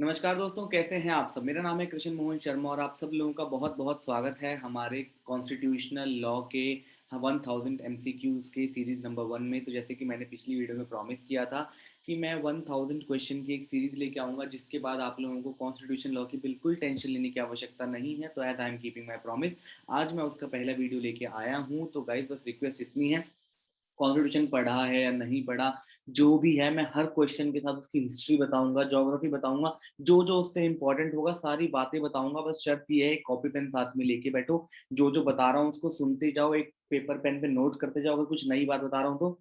नमस्कार दोस्तों, कैसे हैं आप सब? मेरा नाम है कृष्ण मोहन शर्मा और आप सब लोगों का बहुत-बहुत स्वागत है हमारे कॉन्स्टिट्यूशनल लॉ के 1000 एमसीक्यूज़ के सीरीज़ नंबर 1 में। तो जैसे कि मैंने पिछली वीडियो में प्रॉमिस किया था कि मैं 1000 क्वेश्चन की एक सीरीज़ लेके आऊँगा, जिसके बाद आप लोगों को कॉन्स्टिट्यूशन लॉ की बिल्कुल टेंशन लेने की आवश्यकता नहीं है। तो as I am keeping my promise, आज मैं उसका पहला वीडियो लेके आया हूँ। तो गाइस, बस रिक्वेस्ट इतनी है, कॉन्स्टिट्यूशन पढ़ा है या नहीं पढ़ा, जो भी है मैं हर क्वेश्चन के साथ उसकी हिस्ट्री बताऊँगा, ज्योग्राफी बताऊँगा, जो-जो उससे इम्पोर्टेंट होगा सारी बातें बताऊँगा। बस शर्त ये है, कॉपी पेन साथ में लेके बैठो, जो-जो बता रहा हूँ उसको सुनते जाओ, एक पेपर पेन पे नोट करते जाओ, अगर कुछ नई बात बता रहा हूँ तो।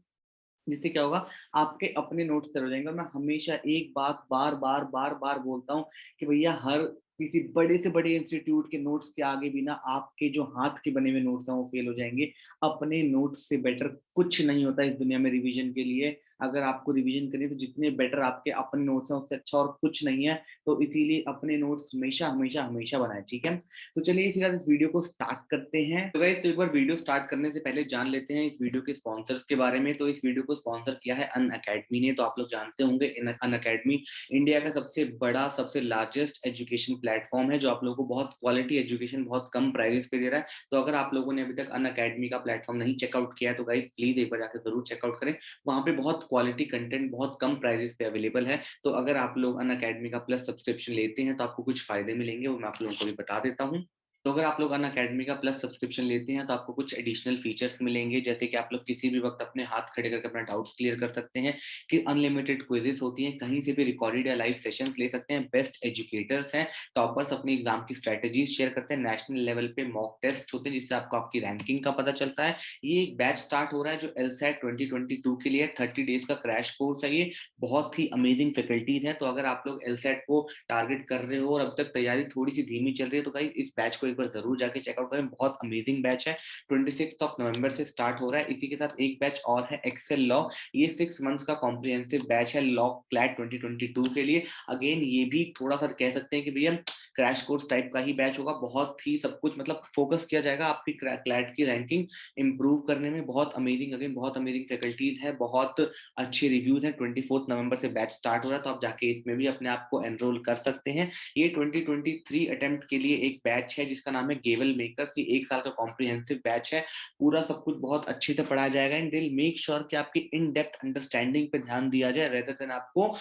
जिससे क्या होगा, आपके अपने नोट्स तैयार हो जाएँगे। और मैं हमेशा एक बात बार-बार, बार-बार बोलता हूँ कि भैया, हर किसी बड़े से बड़े इंस्टीट्यूट के नोट्स के आगे भी ना आपके जो हाथ के बने हुए नोट्स हैं वो फेल हो जाएँगे। अपने नोट्स से बेटर कुछ नहीं होता इस दुनिया में रिवीजन के लिए। अगर आपको रिवीजन करनी है तो जितने बेटर आपके अपने नोट्स हैं उससे अच्छा और कुछ नहीं है। तो इसीलिए अपने नोट्स हमेशा, हमेशा, हमेशा बनाएँ, ठीक है? तो चलिए इसी के साथ इस वीडियो को स्टार्ट करते हैं। तो गाइस, तो एक बार वीडियो स्टार्ट करने से पहले जान लेते हैं इस वीडियो के स्पॉन्सर्स के बारे में। तो इस वीडियो को स्पॉन्सर किया है अनअकैडमी ने। तो आप लोग जानते होंगे, अनअकैडमी इंडिया का सबसे बड़ा, सबसे लार्जेस्ट एजुकेशन प्लेटफॉर्म है, जो आप लोगों को बहुत क्वालिटी एजुकेशन बहुत कम प्राइसेस पे दे रहा है। तो अगर आप लोगों ने अभी तक अनअकैडमी का प्लेटफॉर्म नहीं चेकआउट किया है तो गाइस प्लीज एक बार जाकर जरूर चेकआउट करें। वहाँ पे बहुत क्वालिटी कंटेंट बहुत कम प्राइसेस पे अवेलेबल है। तो अगर आप लोग अनअकैडमी का प्लस सब्सक्रिप्शन लेते हैं तो आपको कुछ फायदे मिलेंगे, वो मैं आप लोगों को भी बता देता हूँ। तो अगर आप लोग अनअकैडमी का प्लस सब्सक्रिप्शन लेते हैं तो आपको कुछ एडिशनल फीचर्स मिलेंगे, जैसे कि आप लोग किसी भी वक्त अपने हाथ खड़े करके अपना डाउट्स क्लियर कर सकते हैं, कि अनलिमिटेड क्विजेस होती हैं, कहीं से भी रिकॉर्डेड या लाइव सेशंस ले सकते हैं, बेस्ट एजुकेटर्स हैं, टॉपर्स अपनी एग्जाम की स्ट्रेटेजीज शेयर करते हैं, नेशनल लेवल पे मॉक टेस्ट होते हैं जिससे आपको आपकी रैंकिंग का पता चलता है। ये एक बैच स्टार्ट हो रहा है जो एलसैट 2022 के लिए 30 डेज का क्रैश कोर्स है। ये बहुत ही अमेजिंग फैकल्टीज हैं। तो अगर आप लोग एलसैट को टारगेट कर रहे हो और अब तक तैयारी थोड़ी सी धीमी चल रही है तो गाइस इस बैच को एक बार जरूर जाके चेकआउट करें, बहुत अमेजिंग बैच है। 26 नवंबर से स्टार्ट हो रहा है। इसी के साथ एक बैच और है, एक्सेल लॉ। ये 6 मंथ्स का कॉम्प्रिहेंसिव बैच है लॉ क्लैट 2022 के लिए। अगेन ये भी थोड़ा सा कह सकते हैं कि भैया क्रैश कोर्स टाइप का ही बैच होगा, बहुत ही सब कुछ मतलब फोकस किया जाएगा आपकी क्लैट की रैंकिंग इंप्रूव करने में। बहुत अमेजिंग, अगेन बहुत अमेजिंग फैकल्टीज है, बहुत अच्छे रिव्यूज हैं। 24 नवंबर से बैच स्टार्ट हो रहा है, तो आप जाके इसमें भी अपने आप को एनरोल कर सकते हैं। ये 2023 अटेम्प्ट के लिए एक बैच है जिसका नाम है गेवल मेकर्स। ये 1 साल का कॉम्प्रिहेंसिव बैच है। पूरा सब कुछ बहुत अच्छे से पढ़ाया जाएगा एंड दिल मेक श्योर कि आपकी इन डेप्थ अंडरस्टैंडिंग पे ध्यान दिया जाए, रेदर देन आपको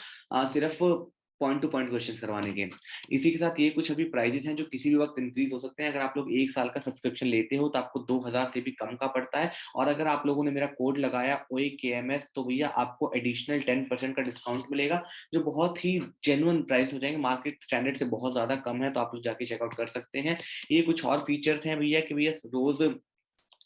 सिर्फ पॉइंट टू पॉइंट क्वेश्चन करवाने के। इसी के साथ ये कुछ अभी प्राइजेस हैं जो किसी भी वक्त इंक्रीज हो सकते हैं। अगर आप लोग 1 साल का सब्सक्रिप्शन लेते हो तो आपको 2000 से भी कम का पड़ता है। और अगर आप लोगों ने मेरा कोड लगाया OAKMS तो भैया आपको एडिशनल 10% का डिस्काउंट मिलेगा, जो बहुत ही जेन्युइन प्राइस हो जाएंगे, मार्केट स्टैंडर्ड से बहुत ज्यादा कम है। तो आप लोग जाके चेकआउट कर सकते हैं। ये कुछ और फीचर्स हैं भैया, कि भैया रोज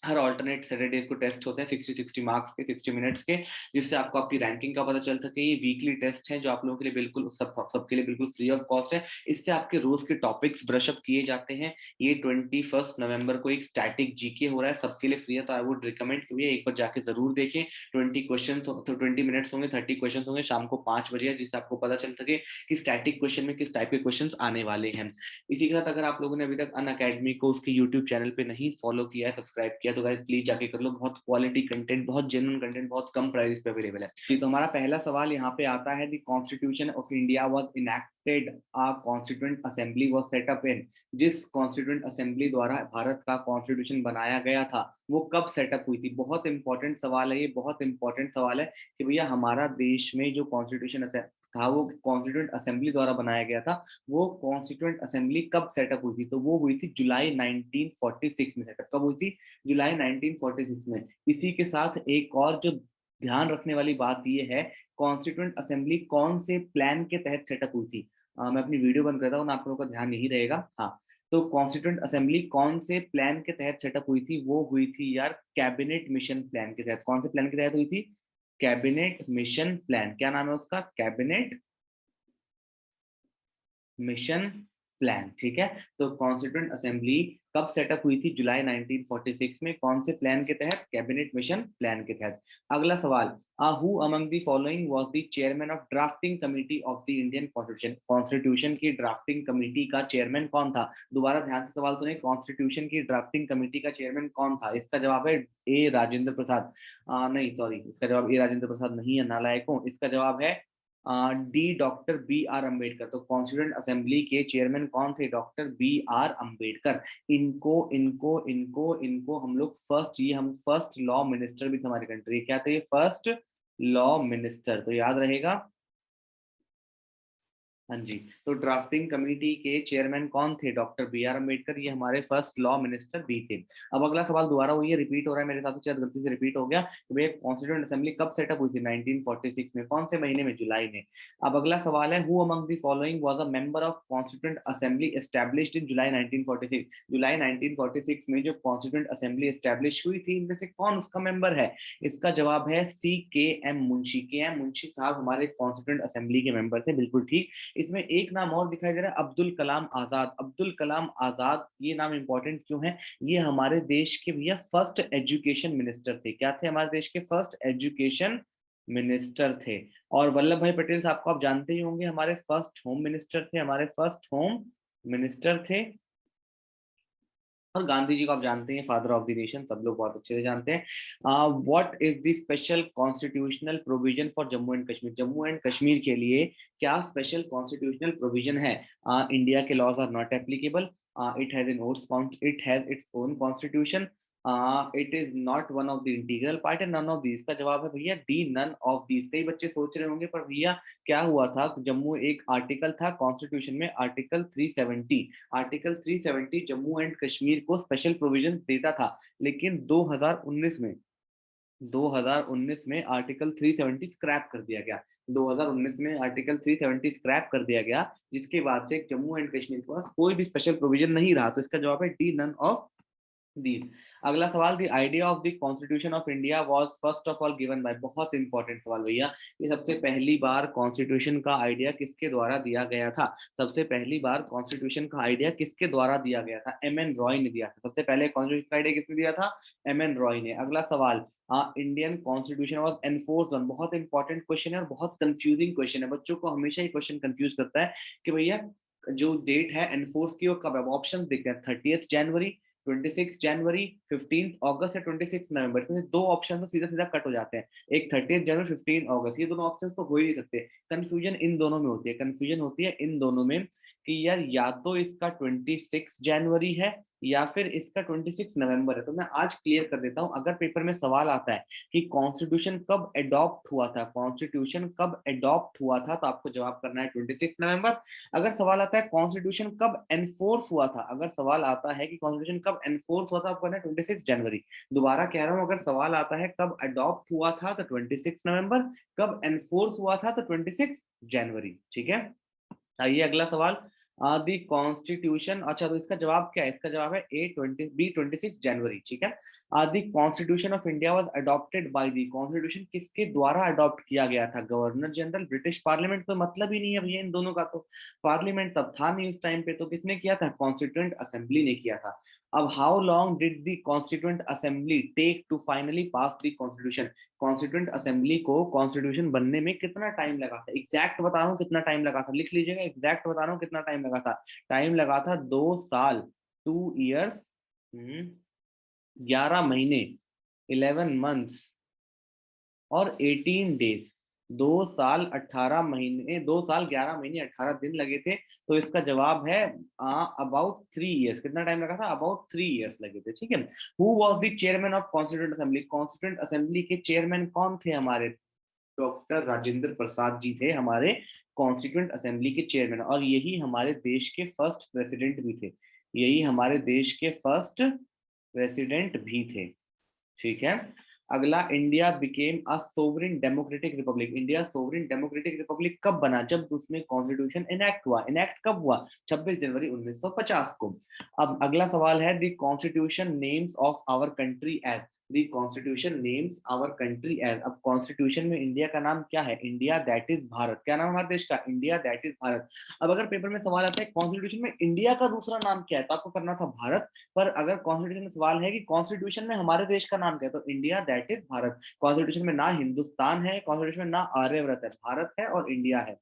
हर ऑल्टरनेट सैटरडेज को टेस्ट होते हैं 60-60 मार्क्स के, 60 मिनट्स के, जिससे आपको आपकी रैंकिंग का पता चल सके। ये वीकली टेस्ट है जो आप लोगों के लिए बिल्कुल सबके लिए बिल्कुल फ्री ऑफ कॉस्ट है। इससे आपके रोज के टॉपिक्स ब्रश अप किए जाते हैं। ये 21 नवंबर को एक स्टैटिक जीके हो रहा है, सबके लिए फ्री है। तो आई वुड रिकमेंड कि एक बार जाके जरूर देखें। 20 क्वेश्चन तो 20 मिनट्स होंगे, 30 क्वेश्चन होंगे, शाम को 5 बजे है, जिससे आपको पता चल सके कि स्टैटिक क्वेश्चन में किस टाइप के क्वेश्चन आने वाले हैं। इसी के साथ अगर आप लोगों ने अभी तक अनअकैडमी को उसके यूट्यूब चैनल पे नहीं फॉलो किया है, सब्सक्राइब किया, तो गाइस प्लीज जाके कर लो। बहुत क्वालिटी कंटेंट, बहुत जेन्युइन कंटेंट, बहुत कम प्राइस पे अवेलेबल है। जी, तो हमारा पहला सवाल यहाँ पे आता है, the constitution of India was enacted, a constituent assembly was set up in. जिस कॉन्स्टिट्यूएंट असेंबली द्वारा भारत का कॉन्स्टिट्यूशन बनाया गया था वो कब सेटअप हुई थी? बहुत इंपॉर्टेंट सवाल है ये, बहुत इंपॉर्टेंट सवाल है कि भैया हमारा देश में जो कॉन्स्टिट्यूशन था वो कॉन्स्टिट्यूएंट असेंबली द्वारा बनाया गया था। वो कॉन्स्टिट्यूएंट असेंबली कब सेटअप हुई थी? तो वो हुई थी जुलाई 1946 में। सेटअप कब हुई थी? जुलाई 1946 में। इसी के साथ एक और जो ध्यान रखने वाली बात ये है, कॉन्स्टिट्यूएंट असेंबली कौन से प्लान के तहत सेटअप हुई थी? मैं अपनी वीडियो बंद करता हूँ ना, आप लोगों का ध्यान नहीं रहेगा। हाँ, तो कॉन्स्टिट्यूएंट असेंबली कौन से प्लान के तहत सेटअप हुई थी? वो हुई थी यार कैबिनेट मिशन प्लान के तहत। कौन से प्लान के तहत हुई थी? Cabinet mission plan. क्या नाम है उसका? कैबिनेट मिशन प्लान, ठीक है। तो कॉन्स्टिट्यूएंट असेंबली कब सेटअप हुई थी? जुलाई 1946 में। कौन से प्लान के तहत? कैबिनेट मिशन प्लान के तहत। अगला सवाल, who among the following was the chairman of drafting committee of the Indian constitution. Constitution की ड्राफ्टिंग कमेटी का चेयरमैन कौन था? दोबारा ध्यान से सवाल सुनिए, कॉन्स्टिट्यूशन की ड्राफ्टिंग कमेटी का चेयरमैन कौन था? इसका जवाब है ए राजेंद्र प्रसाद। नहीं सॉरी, इसका जवाब ए राजेंद्र प्रसाद नहीं है, नालायकों। इसका जवाब है D doctor B R Ambedkar. तो कॉन्स्टिट्यूएंट असेंबली के चेयरमैन कौन थे? Doctor B R Ambedkar. इनको इनको इनको इनको हम लोग हम फर्स्ट लॉ मिनिस्टर भी थे हमारी कंट्री। क्या थे? First law minister. तो याद रहेगा। हाँ जी। तो ड्राफ्टिंग कमेटी के चेयरमैन कौन थे? Doctor B R Ambedkar. ये हमारे फर्स्ट लॉ मिनिस्टर भी थे। अब अगला सवाल दोबारा वही है, रिपीट हो रहा है मेरे हिसाब से, शायद गलती से रिपीट हो गया। तो भैया कॉन्स्टिट्यूएंट असेंबली कब सेटअप हुई थी? 1946 में। कौन से महीने में? जुलाई में। अब अगला सवाल है, who among the following was a member of constituent assembly established in July 1946? जुलाई 1946 में जो कॉन्स्टिट्यूएंट असेंबली एस्टैब्लिश हुई थी, इनमें से कौन उसका मेंबर है? इसका जवाब है सी के एम मुंशी। के एम मुंशी साहब हमारे कॉन्स्टिट्यूएंट असेंबली के मेंबर थे, बिल्कुल ठीक। इसमें एक नाम और दिखाई दे रहा है, अब्दुल कलाम आजाद। अब्दुल कलाम आजाद, ये नाम इंपॉर्टेंट क्यों है? ये हमारे देश के भैया फर्स्ट एजुकेशन मिनिस्टर थे। क्या थे? हमारे देश के फर्स्ट एजुकेशन मिनिस्टर थे। और वल्लभ भाई पटेल साहब को आप जानते ही होंगे, हमारे फर्स्ट होम मिनिस्टर थे, हमारे फर्स्ट होम मिनिस्टर थे। और गांधी जी को आप जानते हैं, फादर ऑफ द नेशन, सब लोग बहुत अच्छे से जानते हैं। What is the special constitutional provision for Jammu and Kashmir? Jammu and Kashmir के लिए क्या स्पेशल कॉन्स्टिट्यूशनल प्रोविजन है? इंडिया के laws are not applicable, it has its own constitution, it is not one of the integral part, and none of these. का जवाब है भैया D, none of these. कई बच्चे सोच रहे होंगे पर भैया क्या हुआ था, जम्मू एक आर्टिकल था कॉन्स्टिट्यूशन में, article 370। Article 370 Jammu and Kashmir को स्पेशल प्रोविजन देता था, लेकिन 2019 में आर्टिकल 370 स्क्रैप कर दिया गया। 2019 में आर्टिकल 370 स्क्रैप कर दिया गया, जिसके बाद से जम्मू एंड कश्मीर के पास कोई भी स्पेशल प्रोविजन नहीं रहा। तो इसका जवाब है डी, नन ऑफ दीज। अगला सवाल, the idea of the constitution of India was first of all given by. बहुत इंपॉर्टेंट सवाल भैया। ये सबसे पहली बार कॉन्स्टिट्यूशन का आइडिया किसके द्वारा दिया गया था? सबसे पहली बार कॉन्स्टिट्यूशन का आइडिया किसके द्वारा दिया गया था? एम एन रॉय ने दिया था। सबसे पहले कॉन्स्टिट्यूशन का आइडिया किसने दिया था? एम एन रॉय ने। अगला सवाल, Indian constitution was enforced on. बहुत इंपॉर्टेंट क्वेश्चन है और बहुत कंफ्यूजिंग क्वेश्चन है, बच्चों को हमेशा ये क्वेश्चन कंफ्यूज करता है कि भैया जो डेट है एनफोर्स की वो कब है? ऑप्शन देखते हैं, 30 जनवरी, 26 जनवरी, 15 अगस्त, या 26 नवंबर। इसमें दो ऑप्शन तो सीधा सीधा कट हो जाते हैं, एक 30 जनवरी, 15 अगस्त। ये दोनों ऑप्शन तो हो ही नहीं सकते। कंफ्यूजन इन दोनों में होती है, कंफ्यूजन होती है इन दोनों में कि यार या तो इसका 26 जनवरी है या फिर इसका 26 नवंबर है। तो मैं आज क्लियर कर देता हूं, अगर पेपर में सवाल आता है कि कॉन्स्टिट्यूशन कब एडॉप्ट हुआ था, कॉन्स्टिट्यूशन कब एडॉप्ट हुआ था, तो आपको जवाब करना है 26 नवंबर। अगर सवाल आता है कॉन्स्टिट्यूशन कब एनफोर्स हुआ था, अगर सवाल आता है कि कॉन्स्टिट्यूशन कब एनफोर्स हुआ था, आपको करना है 26 जनवरी। दोबारा कह रहा हूं, अगर सवाल आता है कब अडॉप्ट हुआ था तो 26 नवंबर, कब एनफोर्स हुआ था तो 26 जनवरी। ठीक है। आइए अगला सवाल, दी कॉन्स्टिट्यूशन, अच्छा तो इसका जवाब क्या है? इसका जवाब है बी 26 जनवरी। ठीक है। दी constitution of India was adopted by the. Constitution किसके द्वारा अडॉप्ट किया गया था? Governor general, British parliament? तो मतलब ही नहीं है भैया इन दोनों का, तो पार्लियामेंट तब था नहीं उस टाइम पे, तो किसने किया था? कॉन्स्टिट्यूएंट असेंबली ने किया था। अब how long did the constituent assembly take to finally pass the constitution? Constituent assembly को कॉन्स्टिट्यूशन बनने में कितना टाइम लगा था? एग्जैक्ट बता रहा हूँ कितना टाइम लगा था, लिख लीजिएगा, एग्जैक्ट बता रहा हूँ कितना टाइम लगा था। टाइम लगा था 2 साल, 2 ईयर्स, 11 महीने, 11 मंथ्स और 18 डेज। 2 साल 18 महीने, 2 साल 11 महीने 18 दिन लगे थे। तो इसका जवाब है अबाउट 3 ईयर्स। कितना टाइम लगा था? अबाउट 3 ईयर्स लगे थे। ठीक है। Who was the chairman of constituent assembly? Constituent assembly के चेयरमैन कौन थे हमारे? डॉक्टर राजेंद्र प्रसाद जी थे हमारे कॉन्स्टिट्यूंट असेंबली के चेयरमैन, और यही हमारे देश के फर्स्ट प्रेसिडेंट भी थे। यही हमारे देश के फर्स्ट प्रेसिडेंट भी थे। ठीक है। अगला, India became a sovereign democratic Republic. India sovereign democratic Republic कब बना? जब उसमें कॉन्स्टिट्यूशन इनैक्ट हुआ। इनैक्ट कब हुआ? 26 जनवरी 1950 को। अब अगला सवाल है, the constitution names of our country as. The constitution names our country as. अब कॉन्स्टिट्यूशन में इंडिया का नाम क्या है? India that is Bharat. क्या नाम है हमारे देश का? India that is Bharat. अब अगर पेपर में सवाल आता है कॉन्स्टिट्यूशन में इंडिया का दूसरा नाम क्या है, तो आपको करना था भारत। पर अगर कॉन्स्टिट्यूशन में सवाल है कि कॉन्स्टिट्यूशन में हमारे देश का नाम क्या है, तो India that is Bharat. Constitution में ना हिंदुस्तान है, कॉन्स्टिट्यूशन में ना आर्यव्रत है, भारत है और इंडिया है।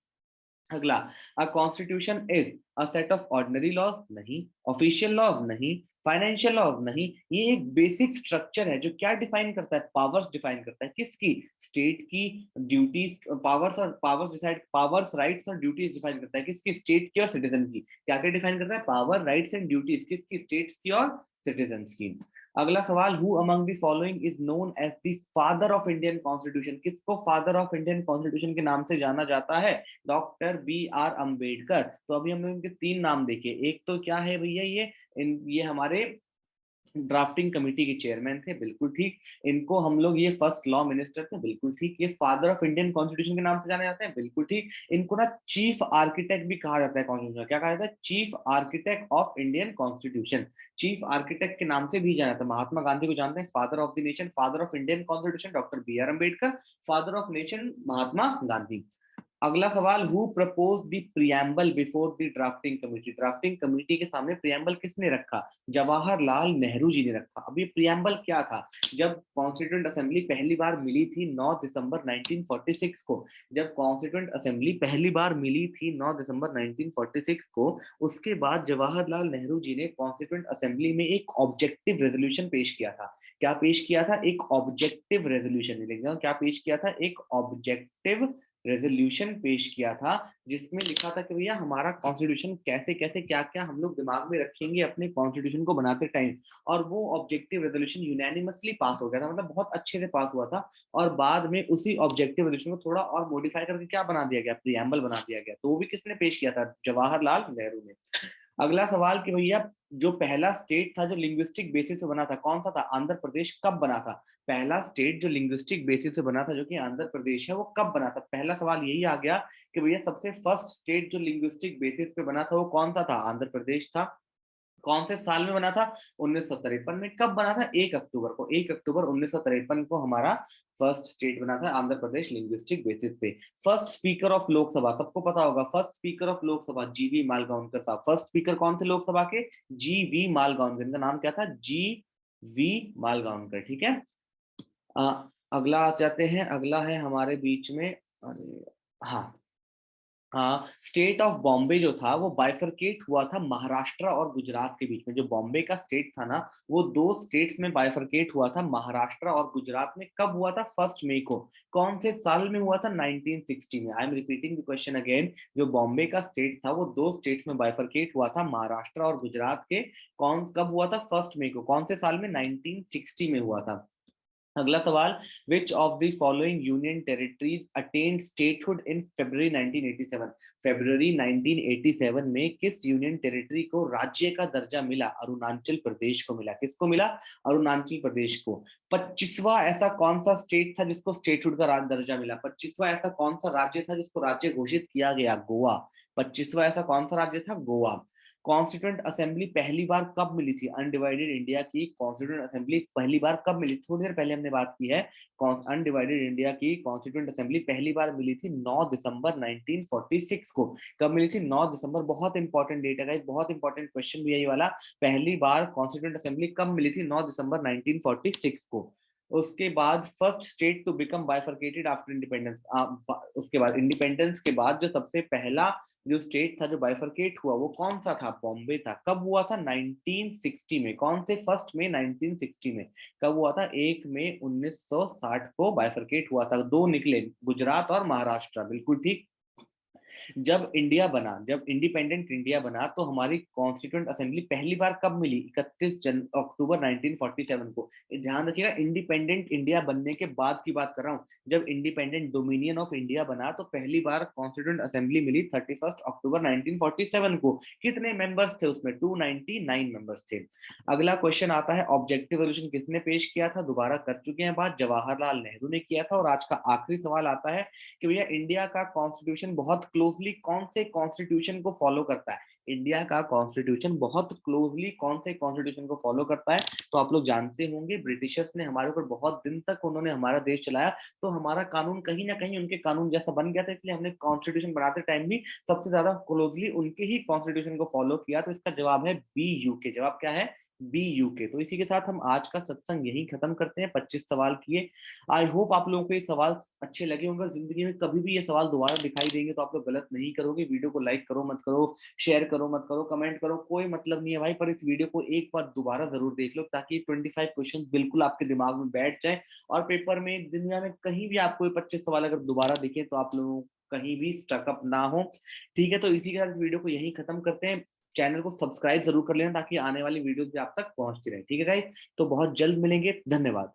अगला, a constitution is a set of ordinary laws, नहीं। ऑफिशियल लॉज, नहीं। फाइनेंशियल लॉज, नहीं। ये एक बेसिक स्ट्रक्चर है जो क्या डिफाइन करता है, पावर्स डिफाइन करता है, किसकी, स्टेट की ड्यूटीज, पावर्स और पावर्स डिसाइड, पावर्स राइट्स और ड्यूटीज डिफाइन करता है, किसकी, स्टेट की और सिटीजन की। क्या क्या डिफाइन करता है, पावर राइट्स एंड ड्यूटीज, किसकी, स्टेट्स की और सिटीजन की। अगला सवाल, who among the following is known as the father of Indian constitution, किसको फादर ऑफ इंडियन कॉन्स्टिट्यूशन के नाम से जाना जाता है, डॉक्टर बी आर अम्बेडकर। तो अभी हमने उनके तीन नाम देखे, एक तो क्या है भैया, ये हमारे ड्राफ्टिंग कमेटी के चेयरमैन थे, बिल्कुल ठीक। इनको हम लोग, ये फर्स्ट लॉ मिनिस्टर थे, बिल्कुल ठीक। ये फादर ऑफ इंडियन कॉन्स्टिट्यूशन के नाम से जाने जाते हैं, बिल्कुल ठीक। इनको ना चीफ आर्किटेक्ट भी कहा जाता है कॉन्स्टिट्यूशन, क्या कहा जाता है, chief architect of Indian constitution. Chief architect के नाम से भी जाना जाता है। महात्मा गांधी को जानते हैं father of the nation, father of Indian constitution doctor B R Ambedkar, father of nation Mahatma Gandhi. अगला सवाल, who propose the preamble before the drafting committee, drafting committee के सामने प्रियम्बल किसने रखा, जवाहरलाल नेहरू जी ने रखा। अब ये प्रियम्बल क्या था, जब कॉन्स्टिट्यूंट असेंबली पहली बार मिली थी 9 दिसंबर 1946 को, जब कॉन्स्टिट्यूंट असेंबली पहली बार मिली थी 9 दिसंबर 1946 को, उसके बाद जवाहरलाल नेहरू जी ने कॉन्स्टिट्यूंट असेंबली में एक ऑब्जेक्टिव रेजोल्यूशन पेश किया था। क्या पेश किया था, एक ऑब्जेक्टिव रेजोल्यूशन, क्या पेश किया था, एक ऑब्जेक्टिव रेजोल्यूशन पेश किया था, जिसमें लिखा था कि भैया हमारा कॉन्स्टिट्यूशन कैसे कैसे क्या क्या हम लोग दिमाग में रखेंगे अपने कॉन्स्टिट्यूशन को बनाते टाइम। और वो ऑब्जेक्टिव रेजोल्यूशन यूनैनिमसली पास हो गया था, मतलब बहुत अच्छे से पास हुआ था। और बाद में उसी ऑब्जेक्टिव रेजोल्यूशन को थोड़ा और मॉडिफाई करके क्या बना दिया गया, प्रियम्बल बना दिया गया। तो वो भी किसने पेश किया था, जवाहरलाल नेहरू ने। अगला सवाल कि भैया जो पहला स्टेट था जो लिंग्विस्टिक बेसिस पे बना था, कौन सा था, आंध्र प्रदेश, कब बना था। पहला स्टेट जो लिंग्विस्टिक बेसिस पे बना था, जो कि आंध्र प्रदेश है, वो कब बना था। पहला सवाल यही आ गया कि भैया सबसे फर्स्ट स्टेट जो लिंग्विस्टिक बेसिस पे बना था वो कौन सा था, आंध्र प्रदेश था। कौन से साल में बना था, 1953 में। कब बना था, 1 अक्टूबर को, 1 अक्टूबर 1953 को हमारा फर्स्ट स्टेट बना था आंध्र प्रदेश लिंग्विस्टिक बेसिस पे। फर्स्ट स्पीकर ऑफ लोकसभा, सबको पता होगा, फर्स्ट स्पीकर ऑफ लोकसभा जीवी मालगांवकर साहब। फर्स्ट स्पीकर कौन थे लोकसभा के, जीवी मालगांवकर, इनका नाम क्या था, जी वी मालगांवकर, ठीक है। अगला आ जाते हैं, अगला है हमारे बीच में, अरे हाँ, हाँ, स्टेट ऑफ बॉम्बे जो था वो बाइफरकेट हुआ था महाराष्ट्र और गुजरात के बीच में। जो बॉम्बे का स्टेट था ना, वो दो स्टेट्स में बाइफरकेट हुआ था, महाराष्ट्र और गुजरात में। कब हुआ था, 1 मई को। कौन से साल में हुआ था, 1960 में। I am repeating the question again. जो बॉम्बे का स्टेट था वो दो स्टेट्स में बाइफरकेट हुआ था, महाराष्ट्र और गुजरात के। कौन कब हुआ था, 1 मई को। कौन से साल में, 1960 में हुआ था। अगला सवाल, which of the following union territories attend statehood in February 1987। फरवरी 1987 में किस यूनियन टेरिटरी को राज्य का दर्जा मिला, अरुणाचल प्रदेश को मिला। किसको मिला, अरुणाचल प्रदेश को। 25वां ऐसा कौन सा स्टेट था जिसको स्टेटहुड का दर्जा मिला, 25वां ऐसा कौन सा राज्य था जिसको राज्य घोषित किया गया, गोवा। 25वां ऐसा कौन सा राज्य था, गोवा। कॉन्स्टिट्यूंट असेंबली पहली बार कब मिली थी, अनडिवाइडेड इंडिया की कॉन्स्टिट्यूंट असेंबली पहली बार कब मिली, थोड़ी देर पहले हमने बात की है। अनडिवाइडेड इंडिया की कॉन्स्टिट्यूंट असेंबली पहली बार मिली थी 9 दिसंबर 1946 को। कब मिली थी, 9 दिसंबर। बहुत इंपॉर्टेंट डेट है गाइस, बहुत इंपॉर्टेंट क्वेश्चन भी है ये वाला। पहली बार कॉन्स्टिट्यूंट असेंबली कब मिली थी, 9 दिसंबर 1946 को। उसके बाद first state to become bifurcated after independence, उसके बाद इंडिपेंडेंस के बाद जो सबसे पहला जो स्टेट था जो बाइफरकेट हुआ वो कौन सा था, बॉम्बे था। कब हुआ था, 1960 में। कौन से, 1 मई 1960 में। कब हुआ था, 1 मई 1960 को बाइफरकेट हुआ था। दो निकले, गुजरात और महाराष्ट्र, बिल्कुल ठीक। जब इंडिया बना, जब इंडिपेंडेंट इंडिया बना, तो हमारी कॉन्स्टिट्यूंट असेंबली पहली बार कब मिली, 31 अक्टूबर 1947 को। ध्यान रखिएगा, इंडिपेंडेंट इंडिया बनने के बाद की बात कर रहा हूँ। जब इंडिपेंडेंट डोमिनियन ऑफ इंडिया बना तो पहली बार कॉन्स्टिट्यूंट असेंबली मिली 31 अक्टूबर 1947 को। कितने मेंबर्स थे उसमें, 299 मेंबर्स थे। अगला क्वेश्चन आता है, ऑब्जेक्टिव रेजोल्यूशन किसने पेश किया था, दोबारा कर चुके हैं बात, जवाहरलाल नेहरू ने किया था। और आज का आखिरी सवाल आता है कि भैया इंडिया का कॉन्स्टिट्यूशन बहुत क्लोजली कौन से कॉन्स्टिट्यूशन को फॉलो करता है। इंडिया का कॉन्स्टिट्यूशन बहुत क्लोजली कौन से कॉन्स्टिट्यूशन को फॉलो करता है। तो आप लोग जानते होंगे, ब्रिटिशर्स ने हमारे ऊपर बहुत दिन तक उन्होंने हमारा देश चलाया, तो हमारा कानून कहीं ना कहीं उनके कानून जैसा बन गया था। इसलिए हमने कॉन्स्टिट्यूशन बनाते टाइम भी सबसे ज्यादा क्लोजली उनके ही कॉन्स्टिट्यूशन को फॉलो किया। तो इसका जवाब है बी, यूके। जवाब क्या है, बी यूके। तो इसी के साथ हम आज का सत्संग यही खत्म करते हैं। 25 सवाल किए। आई होप आप लोगों को ये सवाल अच्छे लगे होंगे। जिंदगी में कभी भी ये सवाल दोबारा दिखाई देंगे तो आप लोग गलत नहीं करोगे। वीडियो को लाइक करो मत करो, शेयर करो मत करो, कमेंट करो, कोई मतलब नहीं है भाई, पर इस वीडियो को एक बार दोबारा जरूर देख लो ताकि 25 क्वेश्चन बिल्कुल आपके दिमाग में बैठ जाए और पेपर में दुनिया में कहीं भी आपको ये 25 सवाल अगर दोबारा दिखे तो आप लोगों कहीं भी स्टकअप ना हो। ठीक है, तो इसी के साथ वीडियो को यहीं खत्म करते हैं। चैनल को सब्सक्राइब जरूर कर लेना ताकि आने वाली वीडियोस भी आप तक पहुंचती रहे। ठीक है गाइस, तो बहुत जल्द मिलेंगे। धन्यवाद।